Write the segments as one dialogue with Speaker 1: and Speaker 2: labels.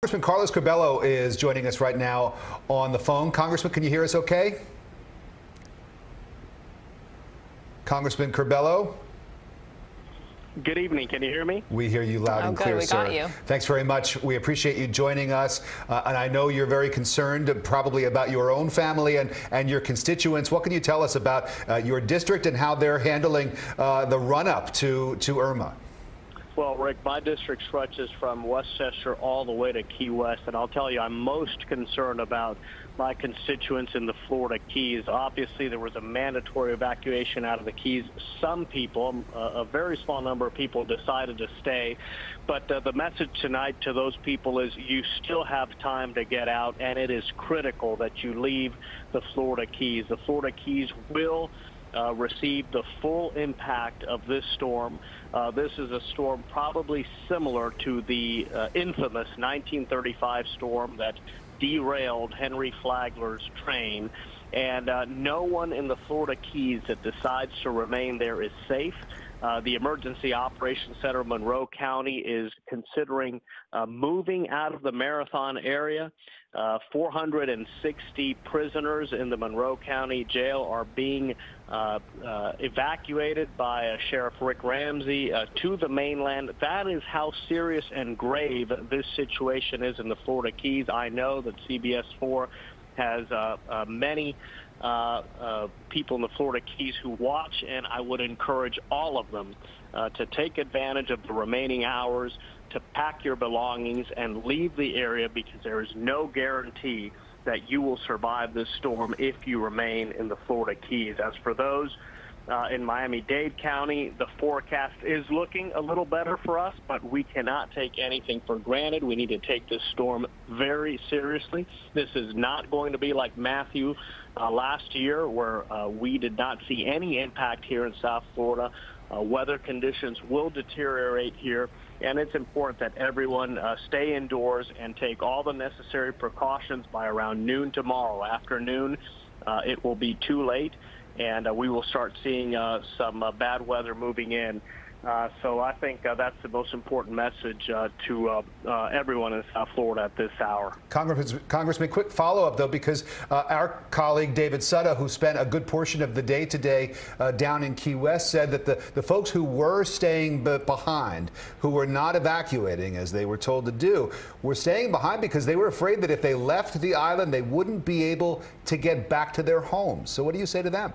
Speaker 1: Congressman Carlos Curbelo is joining us right now on the phone. Congressman, can you hear us okay? Congressman Curbelo?
Speaker 2: Good evening. Can you hear me?
Speaker 1: We hear you loud and clear,
Speaker 3: we
Speaker 1: sir.
Speaker 3: got you.
Speaker 1: Thanks very much. We appreciate you joining us. And I know you're very concerned probably about your own family and your constituents. What can you tell us about your district and how they're handling the run-up to Irma?
Speaker 2: Well, Rick, my district stretches from Westchester all the way to Key West, and I'll tell you, I'm most concerned about my constituents in the Florida Keys. Obviously, there was a mandatory evacuation out of the Keys. Some people, a very small number of people, decided to stay. But the message tonight to those people is you still have time to get out, and it is critical that you leave the Florida Keys. The Florida Keys will receive the full impact of this storm. This is a storm probably similar to the infamous 1935 storm that derailed Henry Flagler's train. And no one in the Florida Keys that decides to remain there is safe. The Emergency Operations Center of Monroe County is considering moving out of the Marathon area. 460 prisoners in the Monroe County Jail are being evacuated by Sheriff Rick Ramsey to the mainland. That is how serious and grave this situation is in the Florida Keys. I know that CBS 4 has many people in the Florida Keys who watch, and I would encourage all of them to take advantage of the remaining hours to pack your belongings and leave the area, because there is no guarantee that you will survive this storm if you remain in the Florida Keys. As for those in Miami-Dade County, the forecast is looking a little better for us, but we cannot take anything for granted. We need to take this storm very seriously. This is not going to be like Matthew last year, where we did not see any impact here in South Florida. Weather conditions will deteriorate here, and it's important that everyone stay indoors and take all the necessary precautions by around noon tomorrow afternoon. It will be too late, and we will start seeing some bad weather moving in. So I think that's the most important message to everyone in South Florida at this hour.
Speaker 1: Congressman, quick follow-up, though, because our colleague David Sutta, who spent a good portion of the day today down in Key West, said that the folks who were staying behind, who were not evacuating, as they were told to do, were staying behind because they were afraid that if they left the island, they wouldn't be able to get back to their homes. So what do you say to them?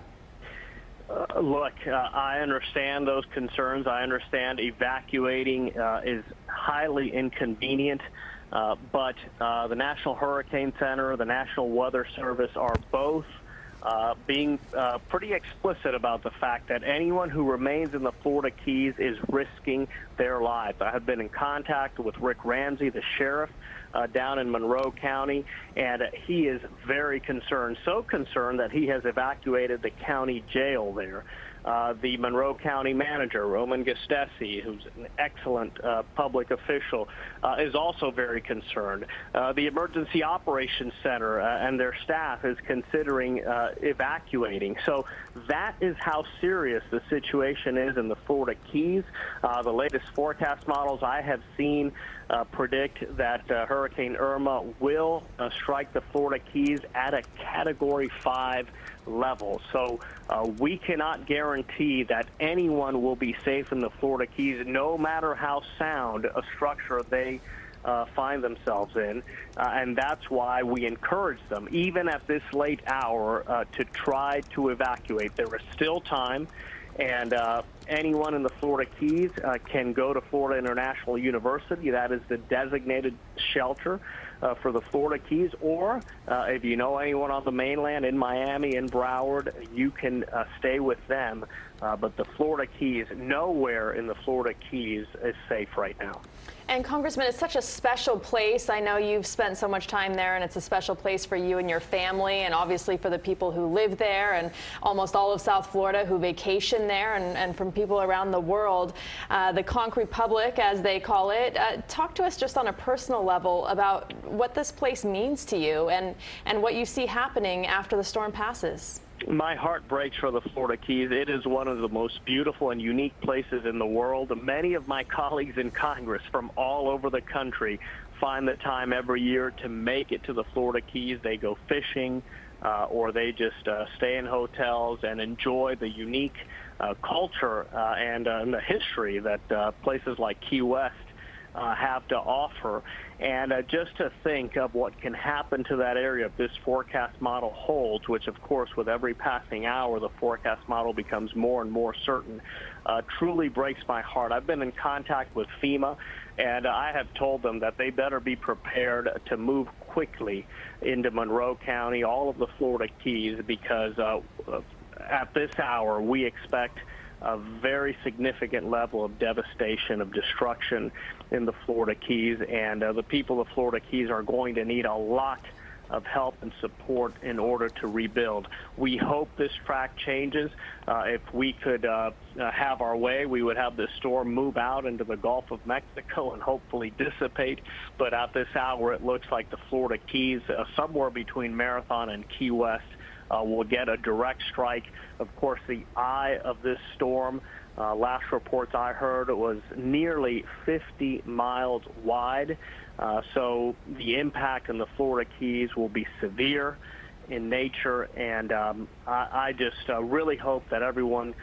Speaker 2: Look, I understand those concerns. I understand evacuating is highly inconvenient, but the National Hurricane Center, the National Weather Service are both being pretty explicit about the fact that anyone who remains in the Florida Keys is risking their lives. I have been in contact with Rick Ramsey, the sheriff down in Monroe County, and he is very concerned, so concerned that he has evacuated the county jail there. The Monroe County manager, Roman Gustesi, who's an excellent public official, is also very concerned. The Emergency Operations Center and their staff is considering evacuating. So that is how serious the situation is in the Florida Keys. The latest forecast models I have seen predict that Hurricane Irma will strike the Florida Keys at a Category 5 level. So we cannot guarantee that anyone will be safe in the Florida Keys, no matter how sound a structure they find themselves in. And that's why we encourage them, even at this late hour, to try to evacuate. There is still time. And anyone in the Florida Keys can go to Florida International University. That is the designated shelter for the Florida Keys. Or if you know anyone on the mainland, in Miami, in Broward, you can stay with them. But the Florida Keys, nowhere in the Florida Keys is safe right now.
Speaker 3: And Congressman, it's such a special place. I know you've spent so much time there, and it's a special place for you and your family, and obviously for the people who live there, and almost all of South Florida who vacation there, and from people around the world. The Conch Republic, as they call it. Talk to us just on a personal level about what this place means to you and what you see happening after the storm passes.
Speaker 2: My heart breaks for the Florida Keys. It is one of the most beautiful and unique places in the world. Many of my colleagues in Congress from all over the country find the time every year to make it to the Florida Keys. They go fishing, or they just stay in hotels and enjoy the unique culture and the history that places like Key West have to offer. And just to think of what can happen to that area if this forecast model holds, which of course with every passing hour the forecast model becomes more and more certain, truly breaks my heart. I've been in contact with FEMA, and I have told them that they better be prepared to move quickly into Monroe County, all of the Florida Keys, because at this hour we expect a very significant level of devastation, of destruction in the Florida Keys, and the people of Florida Keys are going to need a lot of help and support in order to rebuild. We hope this track changes. If we could have our way, we would have this storm move out into the Gulf of Mexico and hopefully dissipate. But at this hour, it looks like the Florida Keys, somewhere between Marathon and Key West, will get a direct strike. Of course, the eye of this storm, last reports I heard, was nearly 50 miles wide. So the impact in the Florida Keys will be severe in nature, and I just really hope that everyone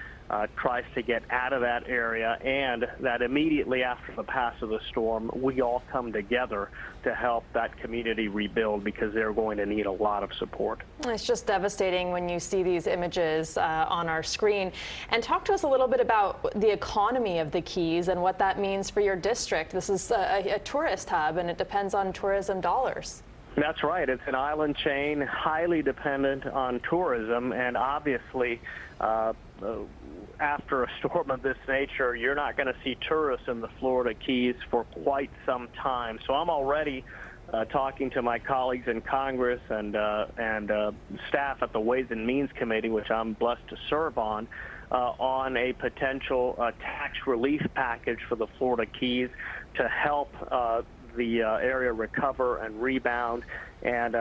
Speaker 2: tries to get out of that area, and that immediately after the pass of the storm, we all come together to help that community rebuild, because they're going to need a lot of support.
Speaker 3: It's just devastating when you see these images on our screen. And talk to us a little bit about the economy of the Keys and what that means for your district. This is a tourist hub, and it depends on tourism dollars.
Speaker 2: That's right. It's an island chain, highly dependent on tourism, and obviously after a storm of this nature, you're not going to see tourists in the Florida Keys for quite some time. So I'm already talking to my colleagues in Congress and staff at the Ways and Means Committee, which I'm blessed to serve on a potential tax relief package for the Florida Keys to help the area recover and rebound, and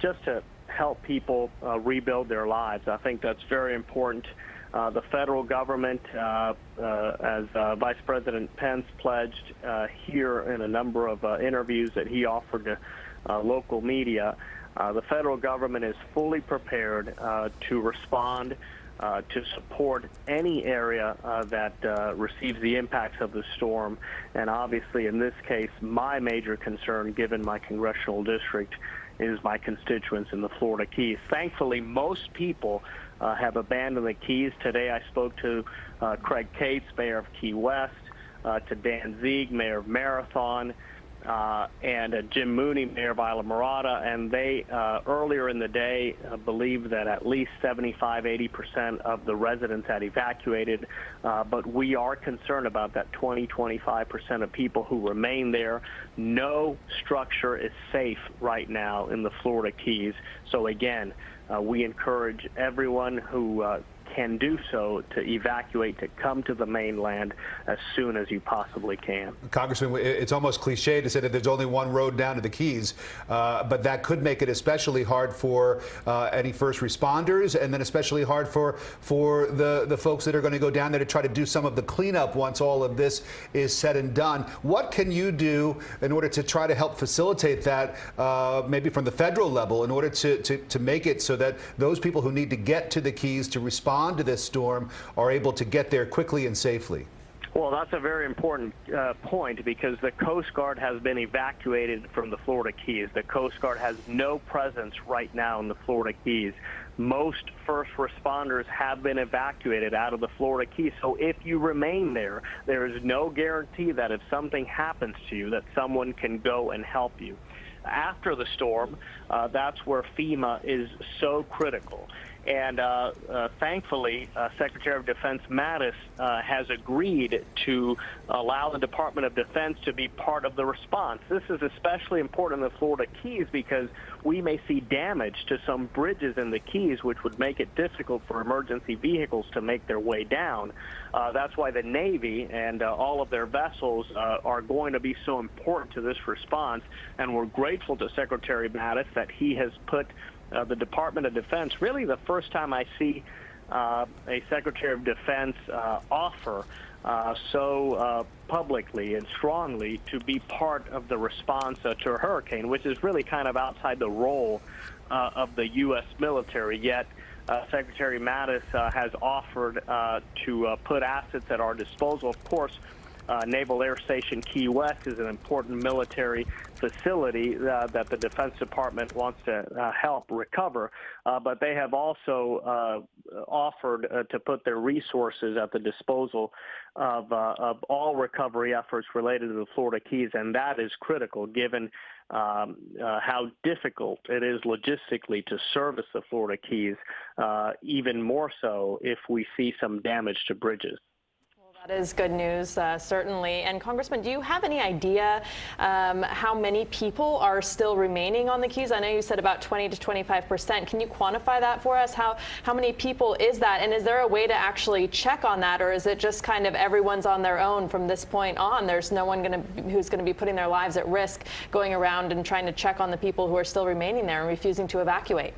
Speaker 2: just to help people rebuild their lives. I think that's very important. The federal government, as Vice President Pence pledged here in a number of interviews that he offered to local media, the federal government is fully prepared to respond to support any area that receives the impacts of the storm. And obviously, in this case, my major concern, given my congressional district, is my constituents in the Florida Keys. Thankfully, most people have abandoned the Keys. Today I spoke to Craig Cates, mayor of Key West, to Dan Zieg, mayor of Marathon, and Jim Mooney, mayor of Islamorada, and they earlier in the day believed that at least 75–80% of the residents had evacuated, but we are concerned about that 20–25% of people who remain there. No structure is safe right now in the Florida Keys. So again, we encourage everyone who can do so to evacuate, to come to the mainland as soon as you possibly can.
Speaker 1: Congressman, it's almost cliche to say that there's only one road down to the Keys, but that could make it especially hard for any first responders, and then especially hard for the folks that are going to go down there to try to do some of the cleanup once all of this is said and done. What can you do in order to try to help facilitate that, maybe from the federal level, in order to make it so that those people who need to get to the Keys to respond to this storm are able to get there quickly and safely?
Speaker 2: Well, that's a very important point, because the Coast Guard has been evacuated from the Florida Keys. The Coast Guard has no presence right now in the Florida Keys. Most first responders have been evacuated out of the Florida Keys. So if you remain there, there is no guarantee that if something happens to you, that someone can go and help you. After the storm, that's where FEMA is so critical. And thankfully, Secretary of Defense Mattis has agreed to allow the Department of Defense to be part of the response. This is especially important in the Florida Keys because we may see damage to some bridges in the Keys, which would make it difficult for emergency vehicles to make their way down. That's why the Navy and all of their vessels are going to be so important to this response. And we're grateful to Secretary Mattis that he has put the Department of Defense, really the first time I see a Secretary of Defense offer so publicly and strongly to be part of the response to a hurricane, which is really kind of outside the role of the U.S. military. Yet Secretary Mattis has offered to put assets at our disposal. Of course, Naval Air Station Key West is an important military facility that the Defense Department wants to help recover, but they have also offered to put their resources at the disposal of all recovery efforts related to the Florida Keys, and that is critical given how difficult it is logistically to service the Florida Keys, even more so if we see some damage to bridges.
Speaker 3: That is good news, certainly. And Congressman, do you have any idea how many people are still remaining on the Keys? I know you said about 20 to 25%. Can you quantify that for us? How many people is that? And is there a way to actually check on that, or is it just kind of everyone's on their own from this point on? There's no one who's going to be putting their lives at risk going around and trying to check on the people who are still remaining there and refusing to evacuate?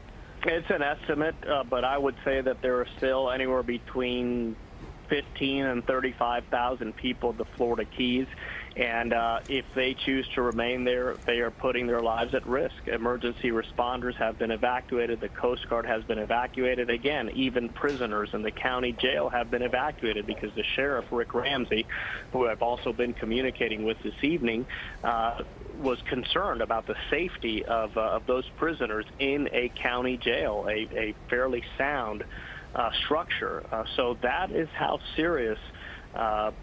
Speaker 3: It's an estimate, but I would say that there are still anywhere between 15 and 35,000 people at the Florida Keys, and if they choose to remain there, they are putting their lives at risk. Emergency responders have been evacuated. The Coast Guard has been evacuated. Again, even prisoners in the county jail have been evacuated because the sheriff, Rick Ramsey, who I've also been communicating with this evening, was concerned about the safety of those prisoners in a county jail, a fairly sound structure. So that is how serious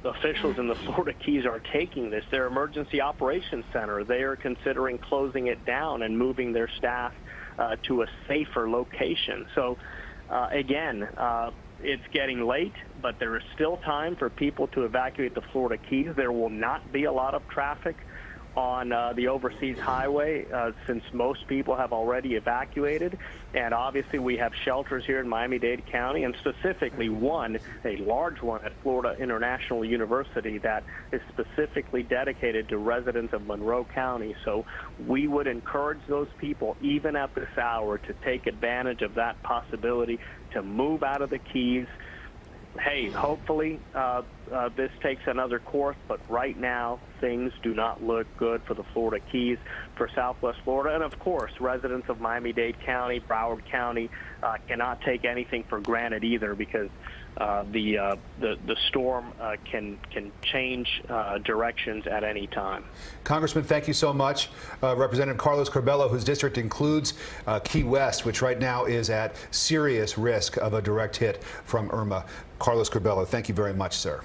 Speaker 3: officials in the Florida Keys are taking this. Their emergency operations center, they are considering closing it down and moving their staff to a safer location. So again, it's getting late, but there is still time for people to evacuate the Florida Keys. There will not be a lot of traffic on the overseas highway since most people have already evacuated, and obviously we have shelters here in Miami-Dade County, and specifically a large one at Florida International University that is specifically dedicated to residents of Monroe County. So we would encourage those people, even at this hour, to take advantage of that possibility to move out of the Keys. Hey, hopefully this takes another course, but right now things do not look good for the Florida Keys, for Southwest Florida, and of course residents of Miami-Dade County, Broward County cannot take anything for granted either, because the storm can change directions at any time.
Speaker 1: Congressman, thank you so much. Representative Carlos Curbelo, whose district includes Key West, which right now is at serious risk of a direct hit from Irma. Carlos Curbelo, thank you very much, sir.